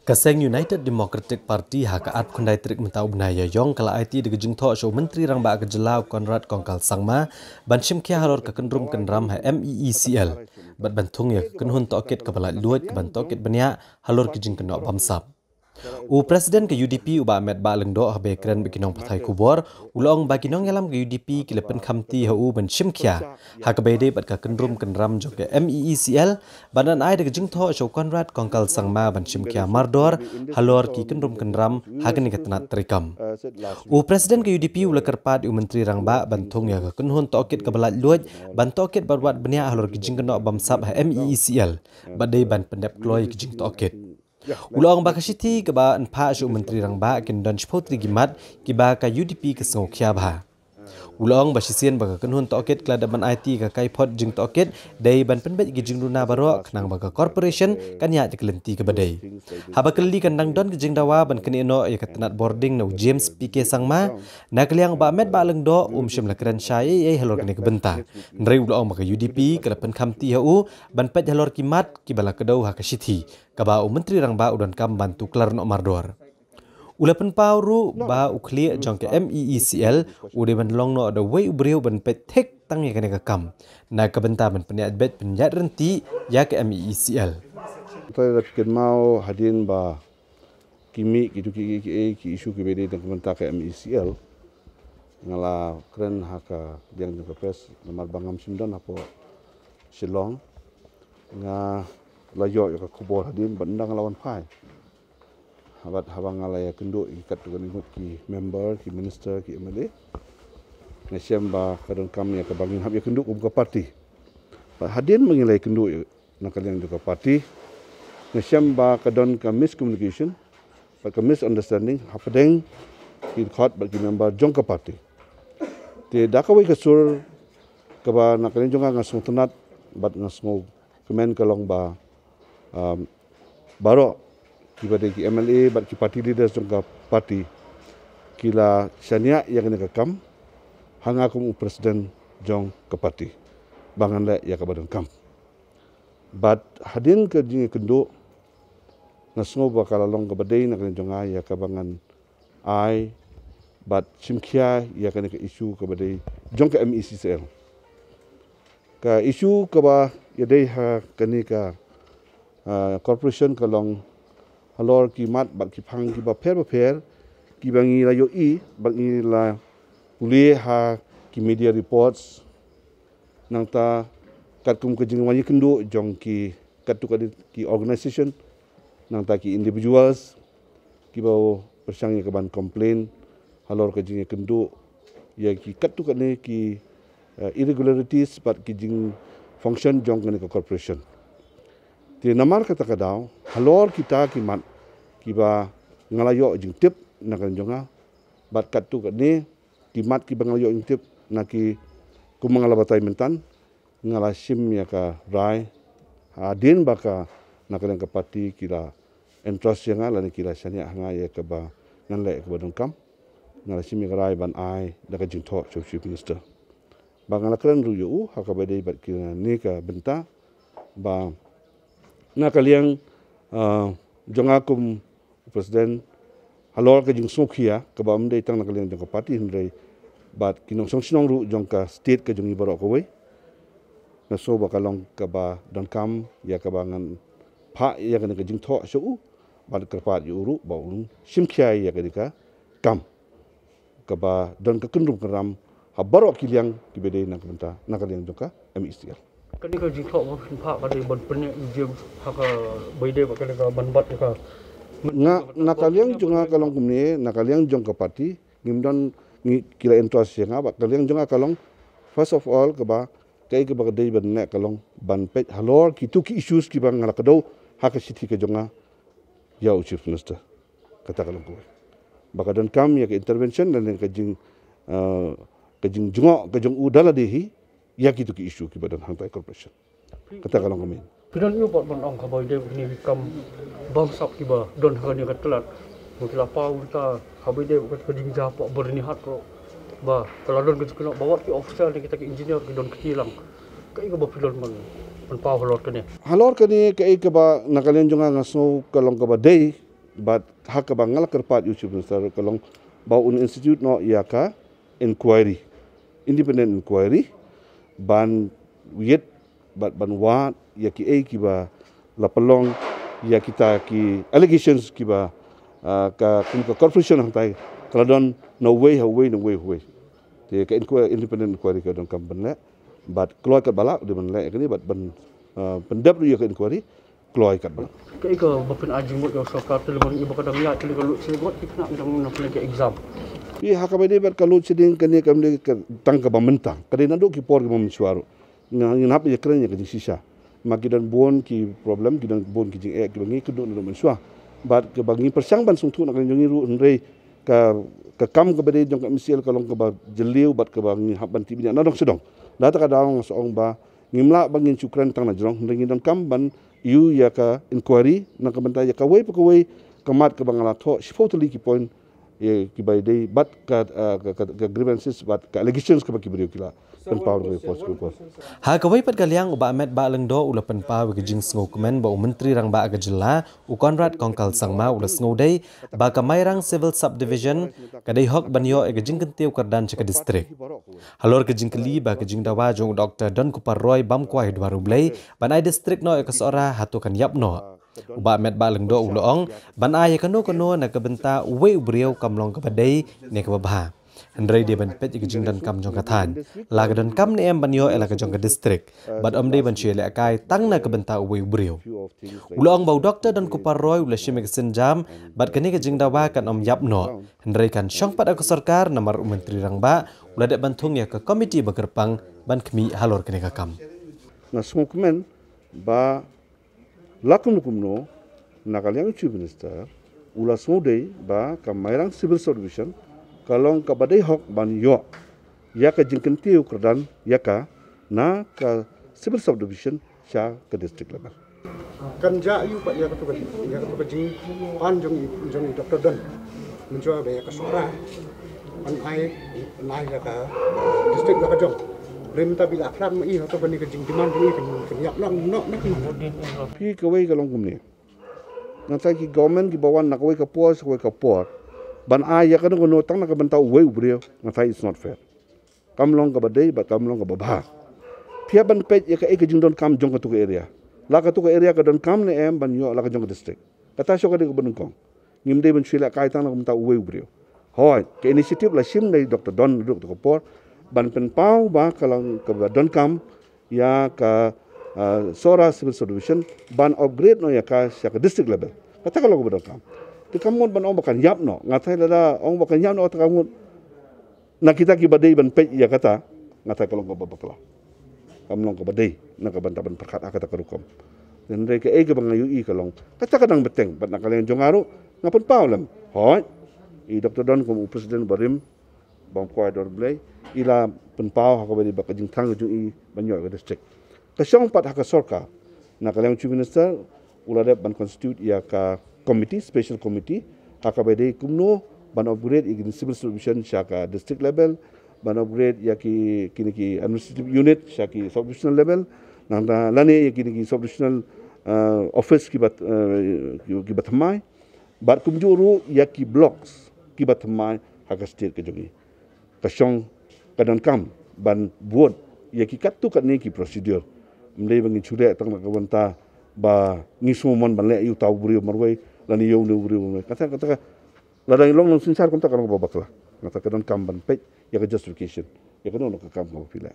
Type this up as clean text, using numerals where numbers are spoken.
Kaseng United Democratic Party hakaat kundai trik mentau benaya yong kala IT de gejing tho show menteri rang ba kejelau Konrad Kongkal Sangma ban shimkia halor ke kendrum kendram ha MEECL bat bantung ya kenhun tokit kepala luat ke ban tokit benya halor kejing kenok bamsap. Presiden ke UDP uba Ahmed Ba lengdo habe keren bekinong patai kubor ulong baginong yalam ke UDP kilepen kamti hu ban shimkia hakabede bat ka kendrum kendram jo ke MEECL badan ai de gejing tho show Konrad Kongkal Sangma ban shimkia mardor halor ki kendrum kendram hagani ketenat trikam. Presiden ke UDP ula kerpat menteri rangba bantung ya ke kenhun tokit ke balat luaj ban tokit barwat benia halor kejing kenok bamsap ha MEECL badai ban pendep kloy kejing tokit. Ulang bakasiti keba enpa syu menteri rangba kin dan spotri gimat kiba ka UDP ke sengokya bah. Ulang basisien baka kenhun tokit keladaman IT ka kaipot jing tokit dai ban penbet gijing luna baro kenang baka corporation kanya jekelenti ke badai. Haba kelli kandang don gijing dawa ban kenino ya ketenat boarding no James PK Sangma na keliang ba Ahmed Ba lengdo syim lakran syai ai halor kene ke benta. Nrei ulang baka UDP kelapen kamti hu ban pet halor kimat kibala kedau ha kasiti kaba menteri rangba udan kam bantu klar no mardor. Ulapan pauru ba ukli jong ke MEECL ude ban long no ada way ubriu ban pet tek tang ya kene kam na kabenta ban peniat bet penjat renti ya ke MEECL. Kita ken mau hadin ba kimi ki isu ki bede dan kabenta ke MEECL ngala keren haka yang jong pes nomor bangam simdan apo Shillong nga layo ya kubor hadin bandang lawan pai. Habat habang alaya kenduk ikat dengan ingut ki member, ki minister, ki MLA. Nasyam ba kadang kami ya kebangin hab ya kenduk buka parti. Hadin mengilai kenduk nak kalian juga parti. Nasyam ba kadang ka miscommunication, ba ka misunderstanding hapadeng ki khot ba ki member jong ka parti. Te dakawai ka sur ka ba nak kalian jonga ngasung tenat bat ngasung kemen kalong ba baro kipada ki MLA bat ki party leaders jongka parti kila syania yang kena kam hanga kum presiden jong ke parti bangan le ya kabadan kam bat hadin ke jingi kendo nasngo bakal long ke badai nak kena jonga ya kabangan ai bat simkia ya kena ke isu ke badai jong ke MEECL ka isu ke ba ya dei ha keni ka corporation kalong halor ki mat bat ki phang ki ba pher ki bangi la yo I bangi la uli ha ki media reports nang ta kat kum ke jing wani kendo jong ki kat tu ki organization nang ta ki individuals ki ba persang ke ban complain halor ke jing kendo ya ki kat tu ne ki irregularities bat ki jing function jong ke corporation ti namar kata kadau halor kita ki mat kiba ngalayo jing tip nakan jonga bat kat tu ni kimat ki bangalayo jing tip naki kumangala batai mentan ngala sim ya ka rai hadin baka nakan ka parti kila entrust yang ala ni kila sania hanga ya ka ba nganle ka badong kam ngala sim ya rai ban ai daga jing tho chief minister bangala kran ru yu ha ka bade bat kila ni ka benta ba nakaliang jonga kum presiden halor ke jing sokhia ke ba mdei tang nakalian jong ka parti hindrei bat kinong song sinong ru jong ka state ke jong ibaro ko we na so ba kalong ka ba dan kam ya ka bangan pha ya ke jing tho so bat kerpat yu ru ba un simkhia ya ke kam ka ba dan ka kendrum keram habaro kiliang ki bedei nak benta nakalian jong ka MEECL kani ka jing tho ma pha ka de ban pene jim haka beide ba ka ban bat ka nakaliang jonga kalong kumni nakaliang jong ka parti ngimdan kila entrust yang abak kaliang jonga kalong first of all ka ba kai ka ba dei ban ne kalong ban pet halor ki tu ki issues ki bang ngala kado haka siti ka jonga ya chief minister kata kalong ko baka dan kam ya ke intervention dan ka jing jonga ka jong udala dehi ya ki tu ki issue ki badan hantai corporation kata kalong kami pidan yu bot ban ong ka boy de ni kam bangsap ki ba don ha ni ka telat mutla pau ta habai de ka ding ja po berni hat ro ba kalau don ka kena bawa ki officer ni kita ki engineer ki don kilang kai ka ba pidan man pau halor ka ni ke ba nakalian jonga ngaso kalong ka ba dei but hak bangal kerpat YouTube Minister kalong bau un institute no ia ka inquiry, independent inquiry ban wiyet ban wa ya ki ba lapalong ya kita ki allegations ki ba ka corporation hang tai kaladon no way te ka independent inquiry ka don kampan le but kloy ka bala de ban le ni but ban pendap ya ka inquiry kloy ka bala Kaya ka bapin ajing mo ka sa telemon iba kadang ya tele kalau sebut kita nak ke exam. Ye hakabade ber kalau seding kene kamle tang ka bamenta kadena do ki por ki mamsuaro na ngap ye krenya ka sisa makidan bon ki problem kidan bon ki jing ki bangi kudu no mensua bat ke bangi persang ban sung tu nak jongi ru ndrei ka kam ka bade jong ka misial kalong ka ba jeliu bat ka bangi haban tibi na dong sedong data ka daong soong ba ngimla bangin cukran tang na jong ndeng dan kam ban yu ya ka inquiry na ka banta ya ka wei kamat ka bangala tho sifotli ki point ye ki bai dei bat ka grievances bat ka allegations ka ba ki brio kila penpau dari pos. Ha kawai pat kaliang uba amet ba lengdo ula penpau ke jing sngo kemen ba menteri rang ba agajela u Konrad Kongkal Sangma ula sngo dei ba kamairang civil subdivision kadai hok banyo e jing kentiu kardan chaka distrik. Halor ke jing keli ba ke jing dawa jong Dr. Don Kupar Roy bam kwai dwaru blai banai distrik no e kasora hatukan yapno. Uba amet ba lengdo uloong ban ay kano na kabenta uwe ubriau kamlong kabadai ne kababha. Hendrai dia ban pet jing dan kam jong kathan laga dan kam ne em banyo ela ka jong ka distrik bad om dei ban chile akai tang na kabenta uwe ubriau uloong bau Dr. Don Kupar Roy ula shimek senjam bad kene ka jing dawa kan om yapno hendrai kan syong pat aku sarkar namar menteri rang ba ula dek bantung ya ke komiti bagerpang ban kemi halor kene ka kam na smokmen ba lakum no nakaliang chief minister ula smodei ba kamairang civil subdivision kalong kabadai hok ban yo ya ka jingkentiu kerdan ya ka na ka civil subdivision sha ke district level kan ja yu pak ya ka jing pan jong Dr. Don mencoba ya ka sora an ai ya ka district la ka jong Renta bila akram i atau bani kejing diman ni kan yak lang no nak pi kawai kalong kumni nanti ki government ki bawan nak kawai ka por ban ay ya kan no tang nak bentau wei ubrio nanti it's not fair kamlong ka badai ba kamlong ka babha pia ban pet ya ka kejing don kam jong ka tu area la ka tu area ka don kam ne em ban yo la ka jong district kata syo ka de ko benungkong ngimde ban sila kai tang nak bentau wei ubrio hoi ke inisiatif la sim dari Dr. Don duduk tu por ban penpau ba kalang ke don kam ya ka sora civil subdivision ban upgrade no ya ka sya ka district level kata kalau ke don kam te kamun ban ong bakan yap no ngatai lada ong bakan yap no ta kamun na kita ki badai ban pe ya kata ngatai kalau ke babakla kamlong ke badai na ka ban taban perkat kata ka rukom dan reke ke bangayu i kalong kata kadang beteng ban nakalian jongaru ngapun pau lam hoi i Dr. Don ko presiden barim bang kwai dor blai ila penpau hak badi bakajing tang ju i banyo ke district kasyong pat hak sorka na kaleng chief minister ulade ban constitute ya ka committee special committee hak badi kumno ban upgrade i civil subdivision syaka district level ban upgrade ya ki kini administrative unit syaki subdivisional level nang lani ya kini subdivisional office ki bat mai bat kumjuru ya ki blocks ki bat mai hak state ke jongi kasyong kadang kam ban buat ya ki kat tu kat ni ki prosedur mlei bangi chure tang nak banta ba ngisumon ban le yu tau buri marwai lani yo ne buri kata ladang long sinsar kom ta kan babakla ngata kadang kam ban pe ya ka justification ya kan no ka kam ko pila